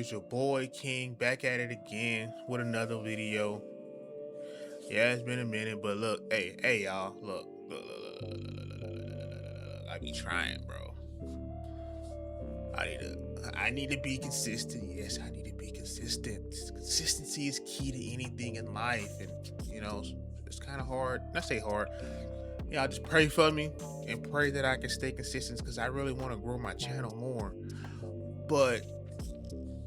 It's your boy King back at it again with another video. Yeah, it's been a minute, but look, hey, y'all, look. I be trying, bro. I need to be consistent. Yes, I need to be consistent. Consistency is key to anything in life, and it's kind of hard. Not say hard. Yeah, just pray for me and pray that I can stay consistent because I really want to grow my channel more. But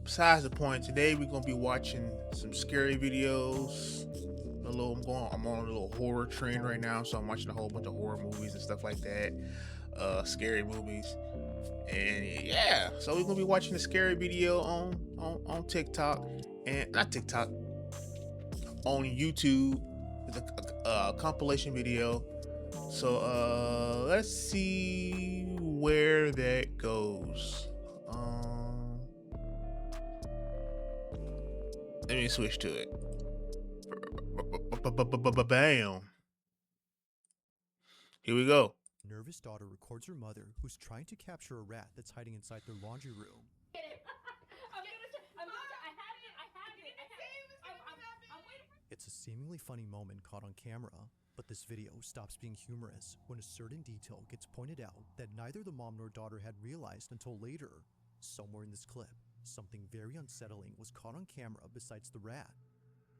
besides the point, today we're gonna be watching some scary videos. I'm on a little horror trend right now, so I'm watching a whole bunch of horror movies and stuff like that. Scary movies. And yeah, so we're gonna be watching a scary video on TikTok, and not TikTok, on YouTube. It's a compilation video. So let's see where that goes. Let me switch to it. Bam. Here we go. Nervous daughter records her mother, who's trying to capture a rat that's hiding inside their laundry room. It's a seemingly funny moment caught on camera, but this video stops being humorous when a certain detail gets pointed out that neither the mom nor daughter had realized until later. Somewhere in this clip, something very unsettling was caught on camera besides the rat.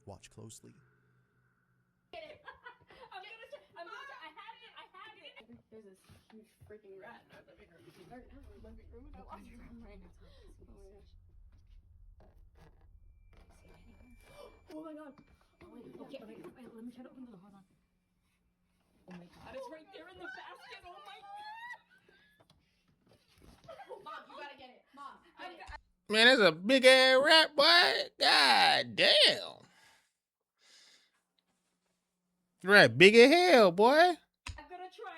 Watch closely. There's this huge freaking rat in our living room. Or not in our living room, in our laundry room right now. Oh my gosh. Oh my god. Oh my god. Okay, let me try to open the door. Hold on. Oh my god. It's right there in the basket. Oh my god. Mom, you gotta get it. Mom, Man, that's a big ass rat, boy. God damn. Rat big as hell, boy. I'm gonna try.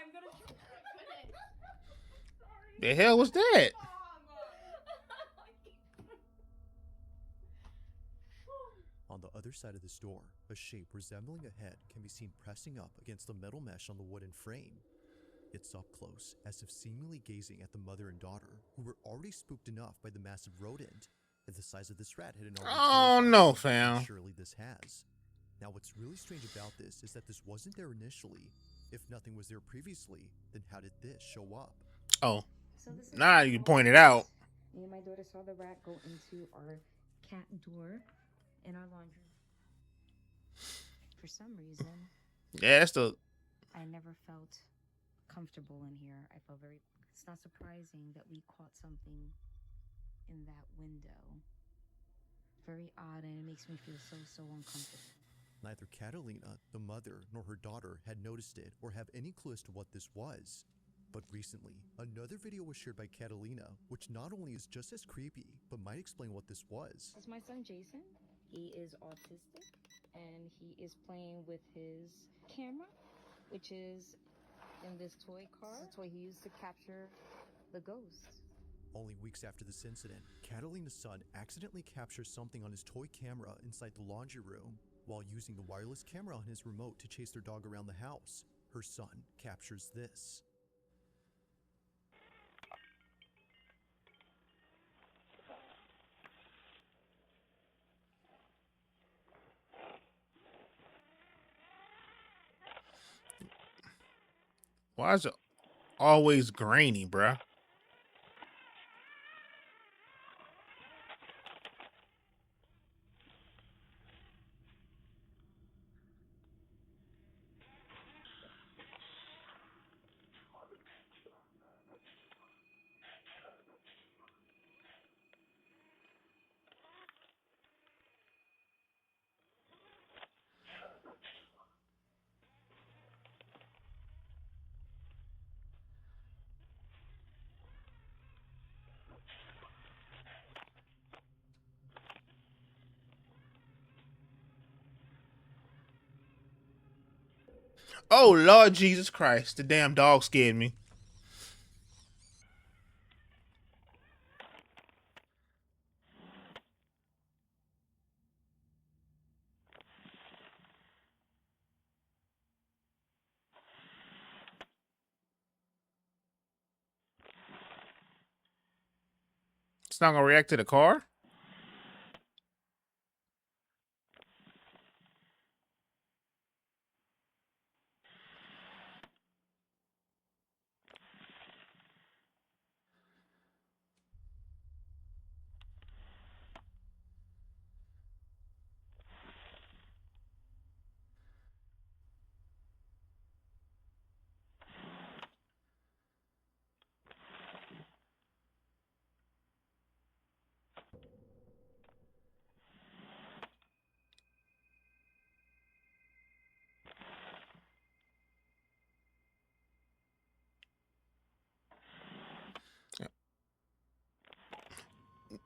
The hell was that? On the other side of this door, a shape resembling a head can be seen pressing up against the metal mesh on the wooden frame. It's up close, as if seemingly gazing at the mother and daughter, who were already spooked enough by the massive rodent. If the size of this rat hadn't already Oh no, fam. surely this has. Now what's really strange about this is that this wasn't there initially. If nothing was there previously, then how did this show up? Oh, now you point it out. Me and my daughter saw the rat go into our cat door in our laundry. For some reason, Yeah, I never felt comfortable in here. I felt it's not surprising that we caught something in that window. Very odd, and it makes me feel so uncomfortable. Neither Catalina, the mother, nor her daughter had noticed it or have any clue as to what this was. But recently, another video was shared by Catalina, which not only is just as creepy, but might explain what this was. This is my son Jason. He is autistic, and he is playing with his camera, which is in this toy car. It's a toy he used to capture the ghosts. Only weeks after this incident, Catalina's son accidentally captures something on his toy camera inside the laundry room. While using the wireless camera on his remote to chase their dog around the house, her son captures this. Why is it always grainy, bruh? Oh Lord Jesus Christ, the damn dog scared me. It's not gonna react to the car?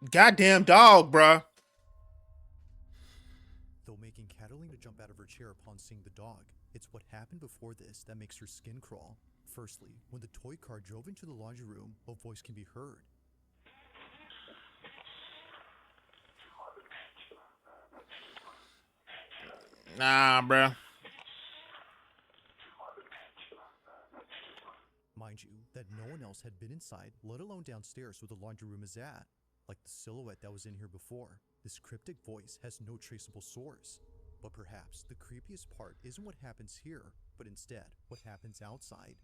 Goddamn dog, bruh. Though making Catalina jump out of her chair upon seeing the dog, it's what happened before this that makes her skin crawl. Firstly, when the toy car drove into the laundry room, a voice can be heard. Nah, bruh. Mind you, that no one else had been inside, let alone downstairs where the laundry room is at. Like the silhouette that was in here before, this cryptic voice has no traceable source. But perhaps the creepiest part isn't what happens here, but instead what happens outside.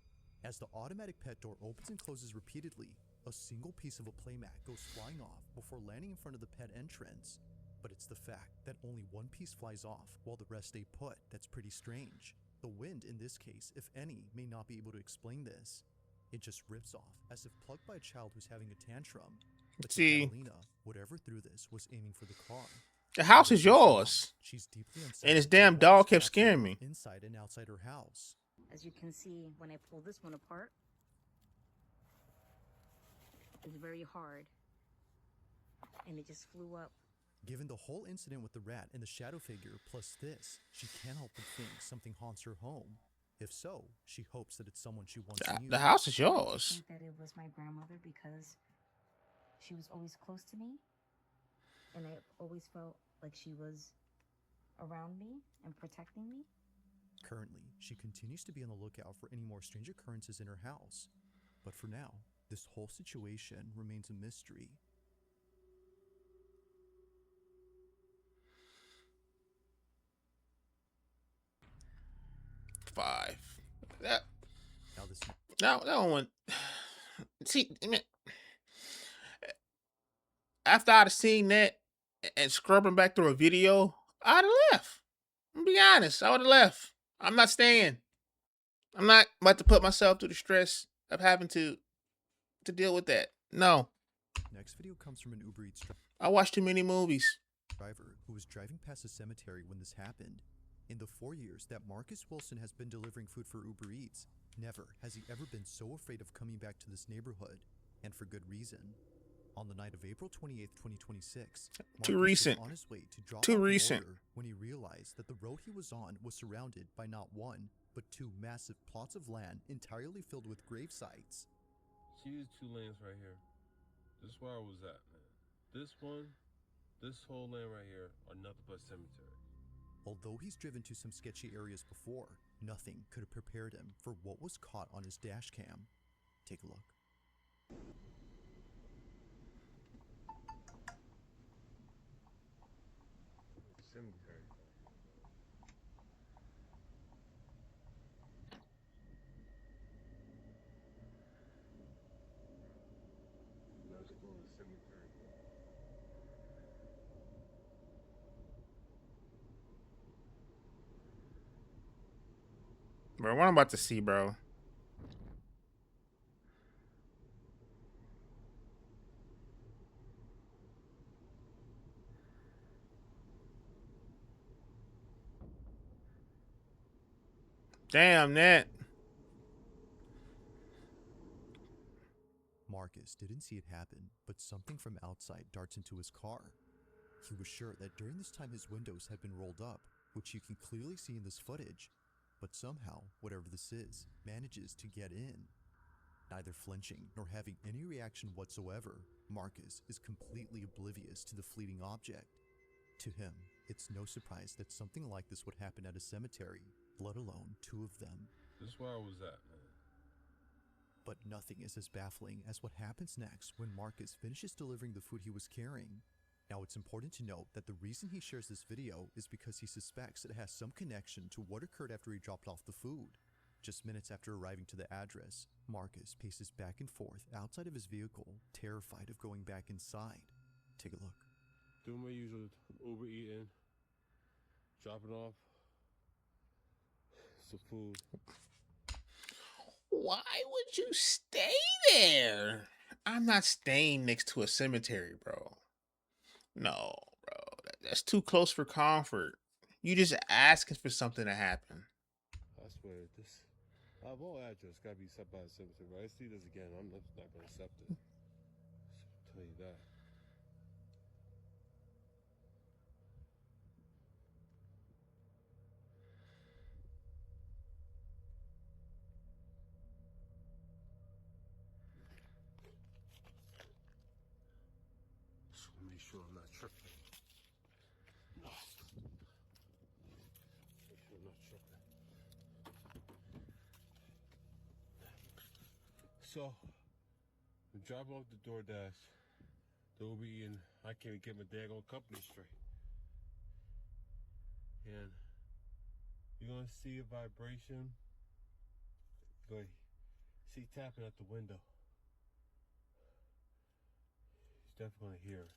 As the automatic pet door opens and closes repeatedly, a single piece of a playmat goes flying off before landing in front of the pet entrance. But it's the fact that only one piece flies off while the rest stay put that's pretty strange. The wind in this case, if any, may not be able to explain this. It just rips off as if plucked by a child who's having a tantrum. But See, Catalina, whatever threw this was aiming for the car. the house is yours. She's deeply unsettled And this by damn what's dog kept actually scaring me. inside and outside her house. As you can see, when I pull this one apart, it's very hard. And it just flew up. Given the whole incident with the rat and the shadow figure plus this, she can't help but think something haunts her home. If so, she hopes that it's someone she once knew. The house is I yours. think that it was my grandmother because she was always close to me. And I always felt like she was around me and protecting me. Currently, she continues to be on the lookout for any more strange occurrences in her house. But for now, this whole situation remains a mystery. Five. That Now that one. See, I mean, after I'd have seen that and scrubbing back through a video, I'd have left. I'm gonna be honest, I would have left. I'm not staying. I'm not about to put myself through the stress of having to deal with that. No, next video comes from an Uber Eats I watch too many movies. driver who was driving past a cemetery when this happened. In the 4 years that Marcus Wilson has been delivering food for Uber Eats, never has he ever been so afraid of coming back to this neighborhood, and for good reason. On the night of April 28th, 2026, Too Marcus recent. was on his way to drop Too off an recent. order when he realized that the road he was on was surrounded by not one, but two massive plots of land entirely filled with grave sites. See these two lanes right here? This is where I was at, man. This one, this whole lane right here are nothing but cemetery. Although he's driven to some sketchy areas before, nothing could have prepared him for what was caught on his dash cam. Take a look. Cemetery. Let's go to the cemetery. Bro, what I'm about to see, bro. Damn, that. Marcus didn't see it happen, but something from outside darts into his car. He was sure that during this time his windows had been rolled up, which you can clearly see in this footage, but somehow, whatever this is, manages to get in. Neither flinching nor having any reaction whatsoever, Marcus is completely oblivious to the fleeting object. To him, it's no surprise that something like this would happen at a cemetery, let alone two of them. This is where I was at, man. But nothing is as baffling as what happens next when Marcus finishes delivering the food he was carrying. Now, it's important to note that the reason he shares this video is because he suspects it has some connection to what occurred after he dropped off the food. Just minutes after arriving to the address, Marcus paces back and forth outside of his vehicle, terrified of going back inside. Take a look. Doing my usual Uber eating, dropping off some food. Why would you stay there? I'm not staying next to a cemetery, bro. No, bro. That's too close for comfort. You just asking for something to happen. I swear, this our whole address gotta be set by the cemetery. Right? I see this again. I'm not gonna accept it. I'll tell you that. sure I'm not tripping. Make sure I'm not tripping. So, I'm dropping off the DoorDash. They'll be in. I can't even get my daggone company straight. And you're gonna see a vibration. You're gonna see tapping at the window. He's definitely gonna hear it.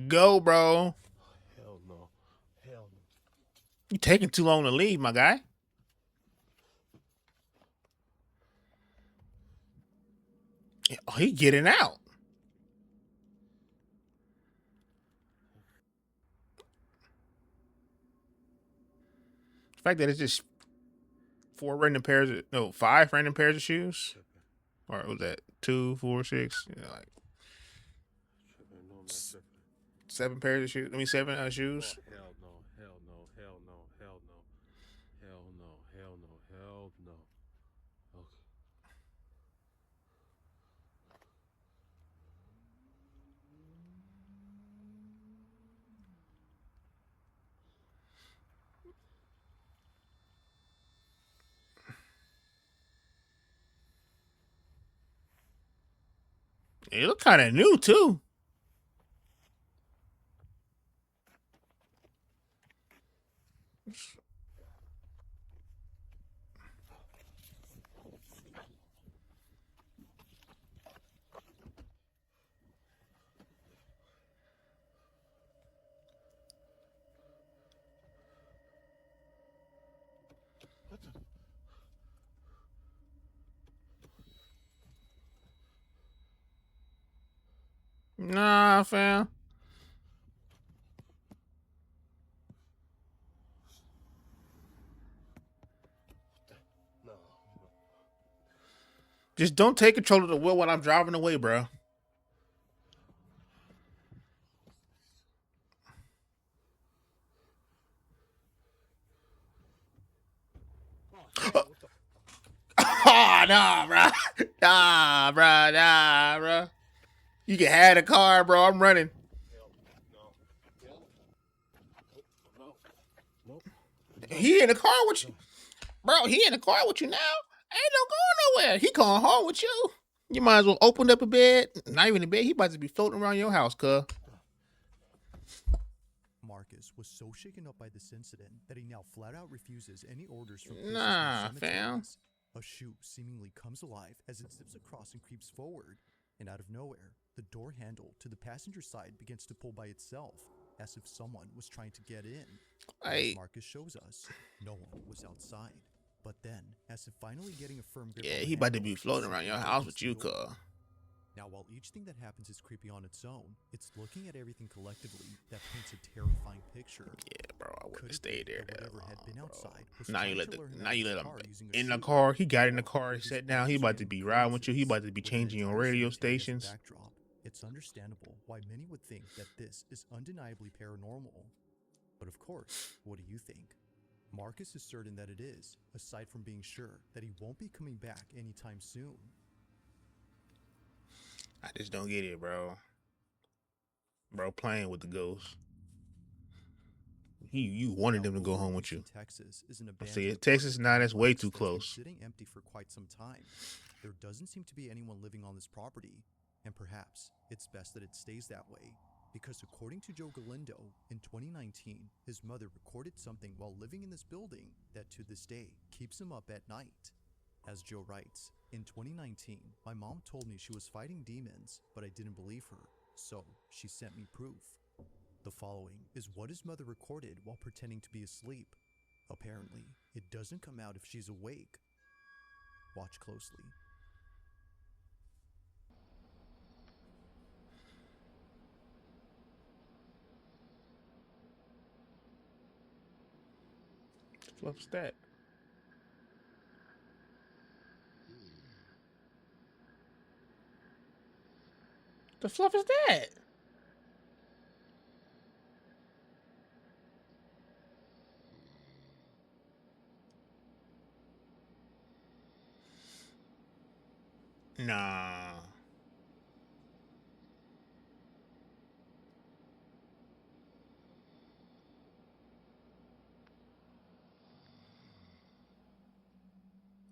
Go, bro. Hell no. Hell no. You taking too long to leave, my guy. Oh, he getting out. The fact that it's just 5 random pairs of shoes. Or was that 2, 4, 6? You know, like Tripping. No, I'm not tripping. 7 pairs of shoes. I mean 7 shoes. Oh, hell no. Hell no. Hell no. Hell no. Hell no. Hell no. Hell no. Okay. It look kind of new too. Nah, fam. No. Just don't take control of the wheel while I'm driving away, bro. Oh, nah, bro. Nah, bro. Nah, bro. You can have the car, bro. I'm running. Nope. He in the car with you. Bro, he in the car with you now. Ain't no going nowhere. He going home with you. You might as well open up a bed. Not even a bed. He about to be floating around your house, cuz. Marcus was so shaken up by this incident that he now flat out refuses any orders from places Nah, like fam. cemeteries. A shoe seemingly comes alive as it zips across and creeps forward, and out of nowhere, the door handle to the passenger side begins to pull by itself, as if someone was trying to get in. Hey. As Marcus shows us, no one was outside. But then, as if finally getting a firm grip Yeah, on the he about to handle, be floating around your something house opens with the you, door. cuz. Now, while each thing that happens is creepy on its own, it's looking at everything collectively that paints a terrifying picture. Yeah, bro, I wouldn't Could have it be stayed there that that whatever long, had been bro. outside was Now you trying let to the lure him now out you of let the him car using a in the shoe? car. He got in the Or car. He despite sat down. He these about to random be riding with you. He occurrences, about to be with an changing your entire radio cemetery as a stations. backdrop, it's understandable why many would think that this is undeniably paranormal. But of course, what do you think? Marcus is certain that it is, aside from being sure that he won't be coming back anytime soon. I just don't get it, bro. Bro, playing with the ghost. You wanted them to go home with you. Texas is an I see abandoned it. Texas, apartment nah, that's way complex too that's been close. sitting empty for quite some time. There doesn't seem to be anyone living on this property, and perhaps it's best that it stays that way, because according to Joe Galindo, in 2019, his mother recorded something while living in this building that to this day keeps him up at night. As Joe writes, in 2019, my mom told me she was fighting demons, but I didn't believe her, so she sent me proof. The following is what his mother recorded while pretending to be asleep. Apparently, it doesn't come out if she's awake. Watch closely. What's that? The fluff is that? Nah.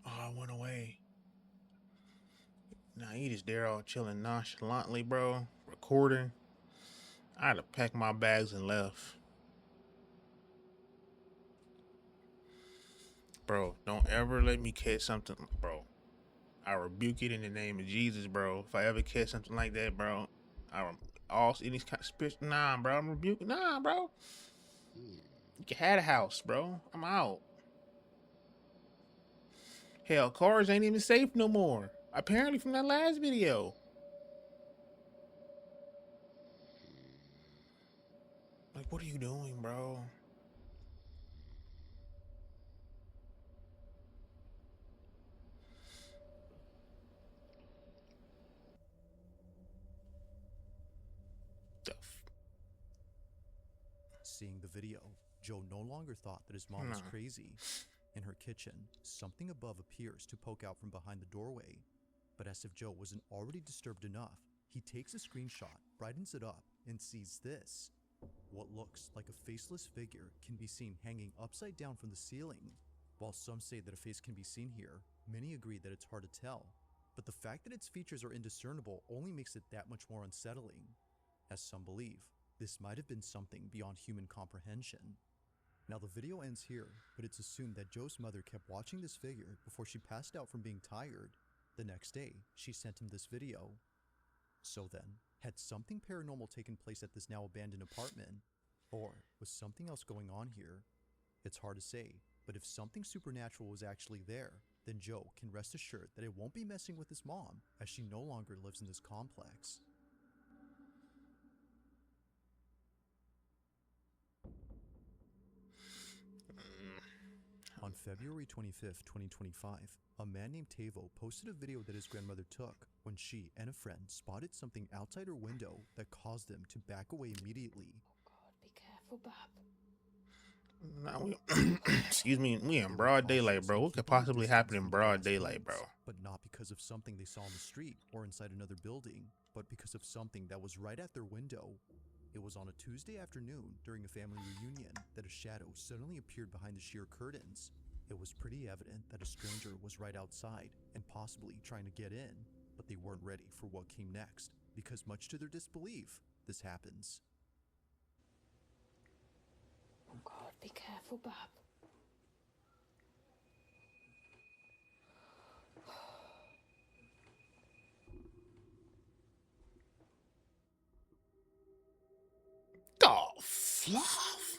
Oh, I went away. Nah, he just there all chilling nonchalantly, bro. Recording. I'd have packed my bags and left. Bro, don't ever let me catch something, bro. I rebuke it in the name of Jesus, bro. If I ever catch something like that, bro, I all any kind of spirit. Nah, bro, I'm rebuking. Nah, bro. You can have a house, bro. I'm out. Hell, cars ain't even safe no more. Apparently, from that last video. Like, what are you doing, bro? Seeing the video, Joe no longer thought that his mom was Nah. crazy. In her kitchen, something above appears to poke out from behind the doorway. But as if Joe wasn't already disturbed enough, he takes a screenshot, brightens it up, and sees this. What looks like a faceless figure can be seen hanging upside down from the ceiling. While some say that a face can be seen here, many agree that it's hard to tell. But the fact that its features are indiscernible only makes it that much more unsettling. As some believe, this might have been something beyond human comprehension. Now the video ends here, but it's assumed that Joe's mother kept watching this figure before she passed out from being tired. The next day, she sent him this video. So then, had something paranormal taken place at this now abandoned apartment? Or was something else going on here? It's hard to say, but if something supernatural was actually there, then Joe can rest assured that it won't be messing with his mom, as she no longer lives in this complex. On February 25th, 2025, a man named Tavo posted a video that his grandmother took when she and a friend spotted something outside her window that caused them to back away immediately. Oh God, be careful, Bab. Nah, excuse me, we in broad daylight, bro. What could possibly happen in broad daylight, bro? But not because of something they saw on the street or inside another building, but because of something that was right at their window. It was on a Tuesday afternoon during a family reunion that a shadow suddenly appeared behind the sheer curtains. It was pretty evident that a stranger was right outside and possibly trying to get in, but they weren't ready for what came next, because much to their disbelief, this happens. Oh God, be careful, Bab. Oh, fluff.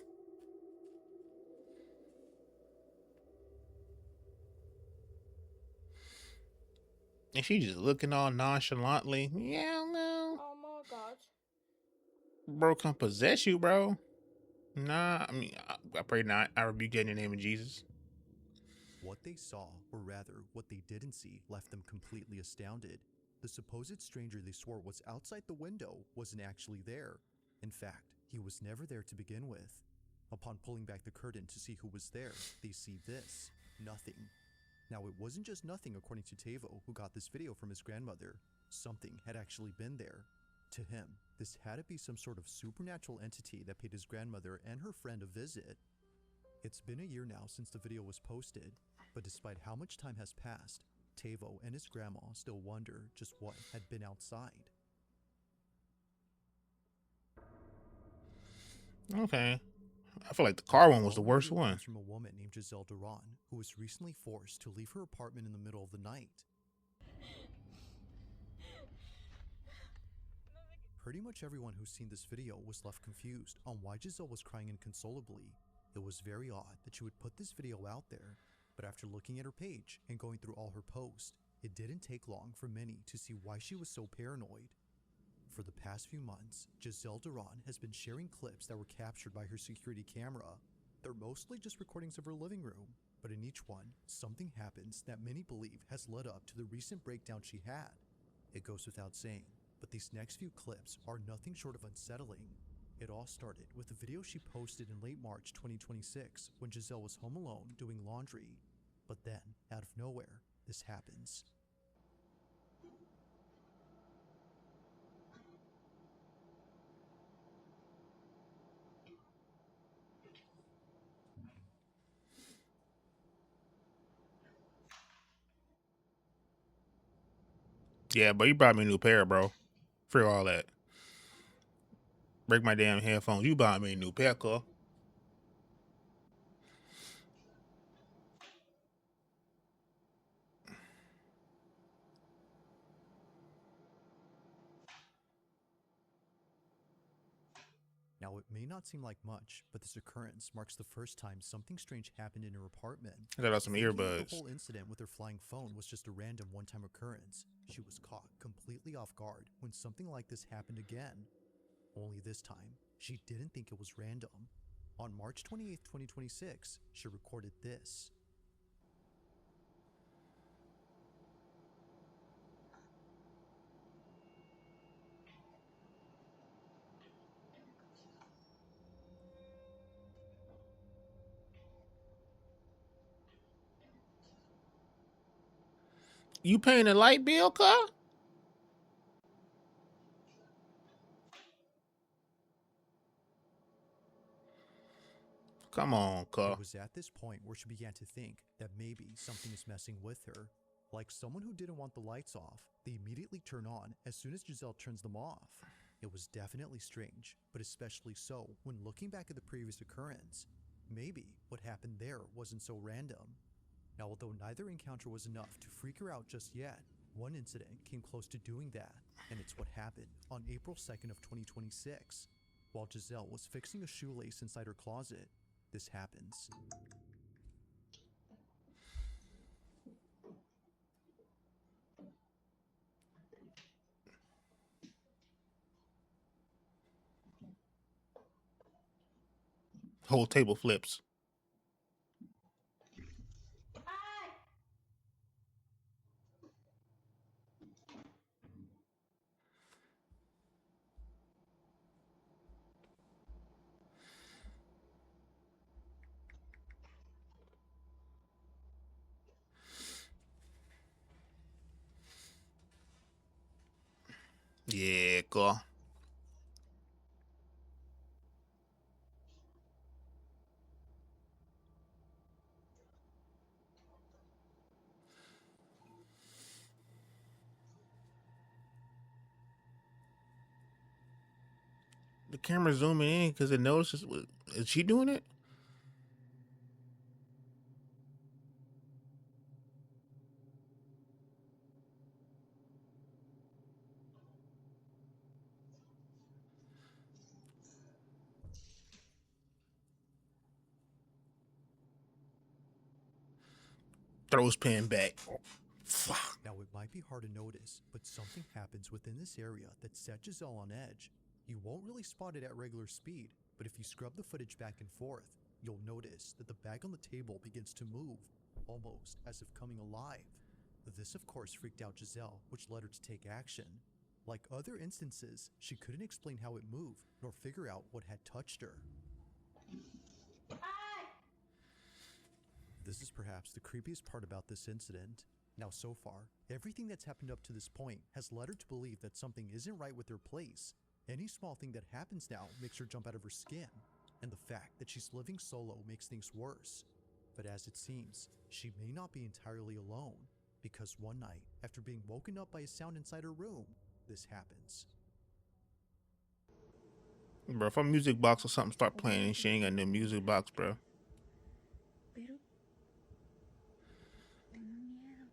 And she just looking all nonchalantly. Yeah, no. Oh my God. Bro, come possess you, bro. Nah, I mean, I pray not. I rebuke you in the name of Jesus. What they saw, or rather, what they didn't see, left them completely astounded. The supposed stranger they swore was outside the window wasn't actually there. In fact, he was never there to begin with. Upon pulling back the curtain to see who was there, they see this. Nothing. Now, it wasn't just nothing according to Tavo, who got this video from his grandmother. Something had actually been there. To him, this had to be some sort of supernatural entity that paid his grandmother and her friend a visit. It's been a year now since the video was posted, but despite how much time has passed, Tavo and his grandma still wonder just what had been outside. Okay. I feel like the car one was the following worst video one. comes from a woman named Giselle Duran, who was recently forced to leave her apartment in the middle of the night. Pretty much everyone who's seen this video was left confused on why Giselle was crying inconsolably. It was very odd that she would put this video out there, but after looking at her page and going through all her posts, it didn't take long for many to see why she was so paranoid. For the past few months, Giselle Duran has been sharing clips that were captured by her security camera. They're mostly just recordings of her living room, but in each one, something happens that many believe has led up to the recent breakdown she had. It goes without saying, but these next few clips are nothing short of unsettling. It all started with a video she posted in late March 2026 when Giselle was home alone doing laundry. But then, out of nowhere, this happens. Yeah, but you brought me a new pair, bro. For all that. Break my damn headphones. You bought me a new pair, cuz. Now, it may not seem like much, but this occurrence marks the first time something strange happened in her apartment. I got some Thinking that earbuds. the whole incident with her flying phone was just a random one-time occurrence, she was caught completely off guard when something like this happened again. Only this time, she didn't think it was random. On March 28, 2026, she recorded this. You paying a light bill, cuz? Come on, cuz. It was at this point where she began to think that maybe something is messing with her. Like someone who didn't want the lights off, they immediately turn on as soon as Giselle turns them off. It was definitely strange, but especially so when looking back at the previous occurrence. Maybe what happened there wasn't so random. Now, although neither encounter was enough to freak her out just yet, one incident came close to doing that, and it's what happened on April 2nd of 2026. While Giselle was fixing a shoelace inside her closet, this happens. Whole table flips. Yeah, cuz. The camera zooming in because it notices. Is she doing it? Throws pen back. Fuck. Now, it might be hard to notice, but something happens within this area that set Giselle on edge. You won't really spot it at regular speed, but if you scrub the footage back and forth, you'll notice that the bag on the table begins to move, almost as if coming alive. This, of course, freaked out Giselle, which led her to take action. Like other instances, she couldn't explain how it moved, nor figure out what had touched her. This is perhaps the creepiest part about this incident. Now, so far, everything that's happened up to this point has led her to believe that something isn't right with her place. Any small thing that happens now makes her jump out of her skin, and the fact that she's living solo makes things worse. But as it seems, she may not be entirely alone, because one night, after being woken up by a sound inside her room, this happens. Bro, if a music box or something start playing and she ain't got no music box, bro. Pero tengo miedo.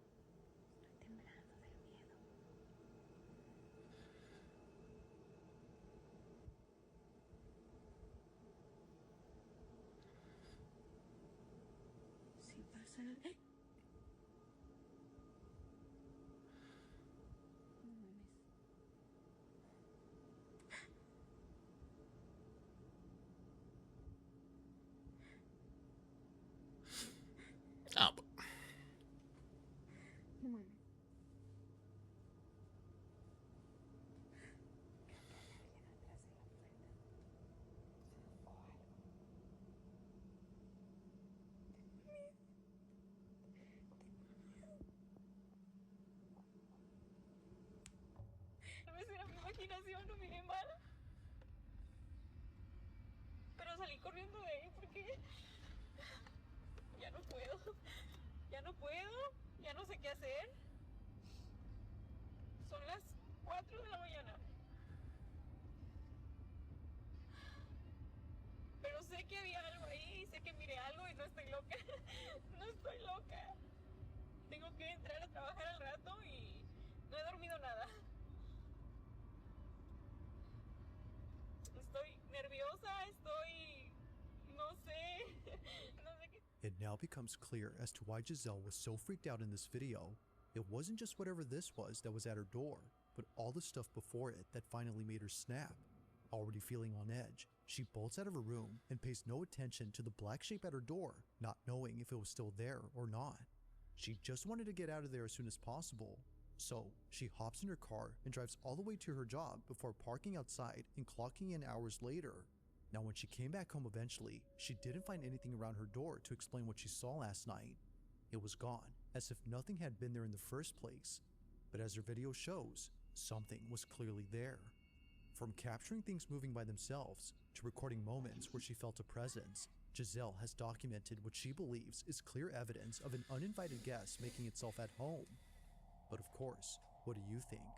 Estoy temblando del miedo. Si pasa. ¡Eh! No mames. Oh, No mames. Tal vez era mi imaginación, lo miré mal. Pero salí corriendo de ahí porque ya no puedo. Ya no puedo. Ya no sé qué hacer. miré algo y no estoy loca. No estoy loca. Tengo que entrar a trabajar al rato y no he dormido nada. Estoy nerviosa, no sé, no sé qué. It now becomes clear as to why Giselle was so freaked out in this video. It wasn't just whatever this was that was at her door, but all the stuff before it that finally made her snap. Already feeling on edge, she bolts out of her room and pays no attention to the black shape at her door, not knowing if it was still there or not. She just wanted to get out of there as soon as possible. So she hops in her car and drives all the way to her job before parking outside and clocking in hours later. Now when she came back home eventually, she didn't find anything around her door to explain what she saw last night. It was gone, as if nothing had been there in the first place. But as her video shows, something was clearly there. From capturing things moving by themselves to recording moments where she felt a presence, Giselle has documented what she believes is clear evidence of an uninvited guest making itself at home. But of course, what do you think?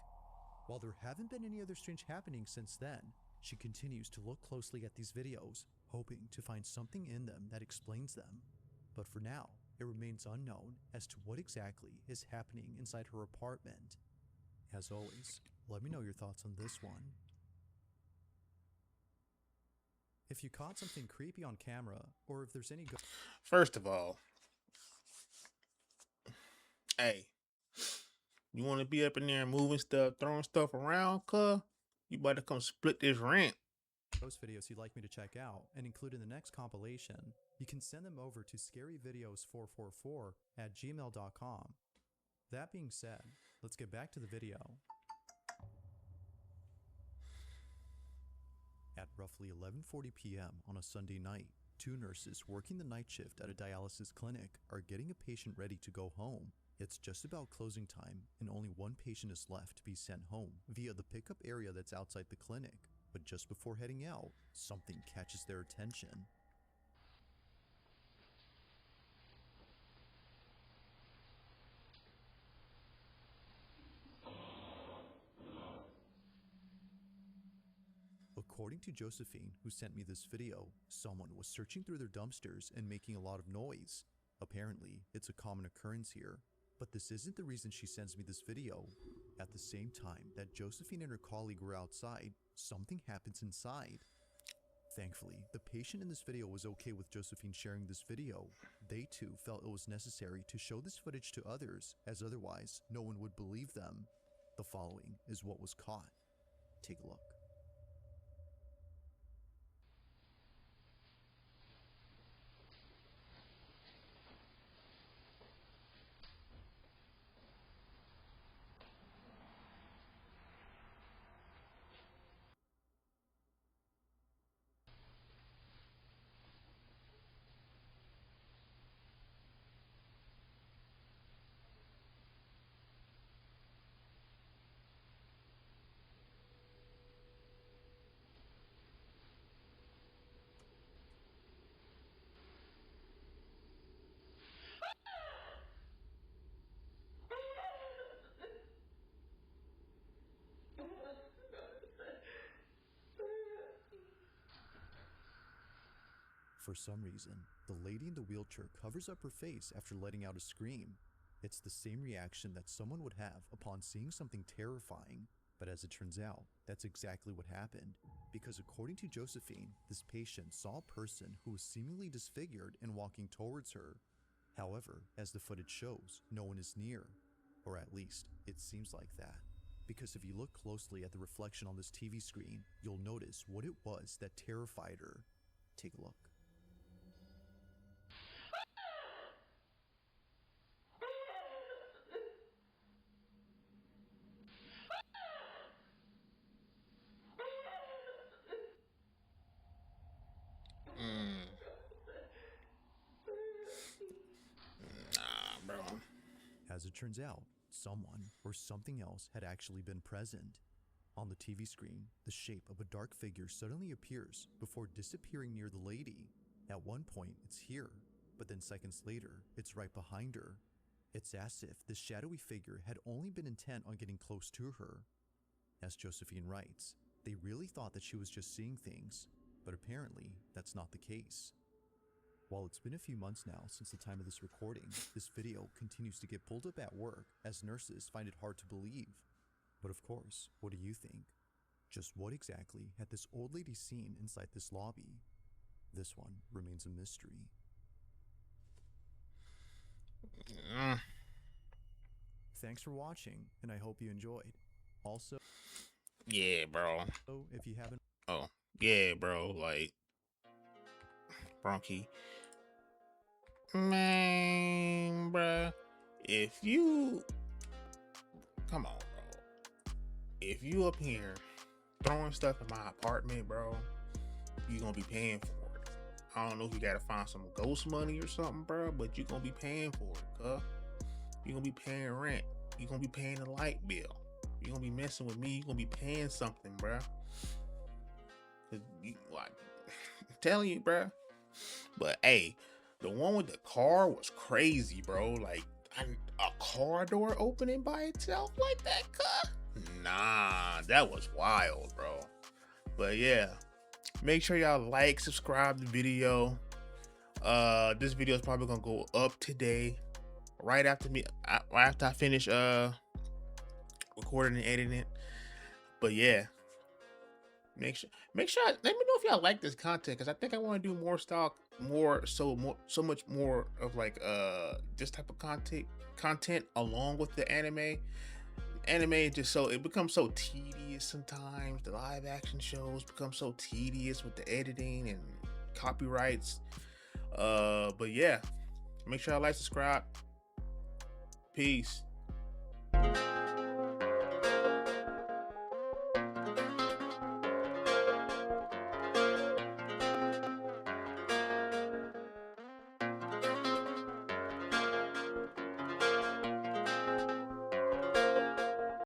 While there haven't been any other strange happenings since then, she continues to look closely at these videos, hoping to find something in them that explains them. But for now, it remains unknown as to what exactly is happening inside her apartment. As always, let me know your thoughts on this one. If you caught something creepy on camera, or if there's any First of all, hey, you want to be up in there moving stuff, throwing stuff around, cuh? You better come split this rent. ghost videos you'd like me to check out and include in the next compilation, you can send them over to scaryvideos444@gmail.com. That being said, let's get back to the video. At roughly 11:40 p.m. on a Sunday night, two nurses working the night shift at a dialysis clinic are getting a patient ready to go home. It's just about closing time and only one patient is left to be sent home via the pickup area that's outside the clinic. But just before heading out, something catches their attention. According to Josephine, who sent me this video, someone was searching through their dumpsters and making a lot of noise. Apparently, it's a common occurrence here. But this isn't the reason she sends me this video. At the same time that Josephine and her colleague were outside, something happens inside. Thankfully, the patient in this video was okay with Josephine sharing this video. They too felt it was necessary to show this footage to others, as otherwise no one would believe them. The following is what was caught. Take a look. For some reason, the lady in the wheelchair covers up her face after letting out a scream. It's the same reaction that someone would have upon seeing something terrifying. But as it turns out, that's exactly what happened. Because according to Josephine, this patient saw a person who was seemingly disfigured and walking towards her. However, as the footage shows, no one is near. Or at least, it seems like that. Because if you look closely at the reflection on this TV screen, you'll notice what it was that terrified her. Take a look. Nah, bro. As it turns out, someone or something else had actually been present. On the TV screen, the shape of a dark figure suddenly appears before disappearing near the lady. At one point, it's here, but then seconds later, it's right behind her. It's as if this shadowy figure had only been intent on getting close to her. As Josephine writes, they really thought that she was just seeing things, but apparently that's not the case. While it's been a few months now since the time of this recording, this video continues to get pulled up at work as nurses find it hard to believe. But of course, what do you think? Just what exactly had this old lady seen inside this lobby? This one remains a mystery. Thanks for watching, and I hope you enjoyed. Also, Yeah, bro. if you haven't... Oh, yeah, bro. Like, Bronchi. Man, bruh. If you... Come on, bro. If you up here throwing stuff in my apartment, bro, you gonna be paying for it. I don't know if you gotta find some ghost money or something, bro, but you gonna be paying for it, cuz. You gonna be paying rent. You gonna be paying a light bill. You gonna be messing with me. You gonna be paying something, bro. I'm telling you, bro. But hey, the one with the car was crazy, bro. Like a car door opening by itself like that, cuz? Nah, that was wild, bro. But yeah, make sure y'all like, subscribe the video. This video is probably gonna go up today, right after I finish recording and editing it. But yeah, make sure let me know if y'all like this content, because I think I want to do so much more of like this type of content along with the anime. Just so it becomes so tedious sometimes. The live action shows become so tedious with the editing and copyrights. But yeah, make sure y'all like, subscribe. Peace.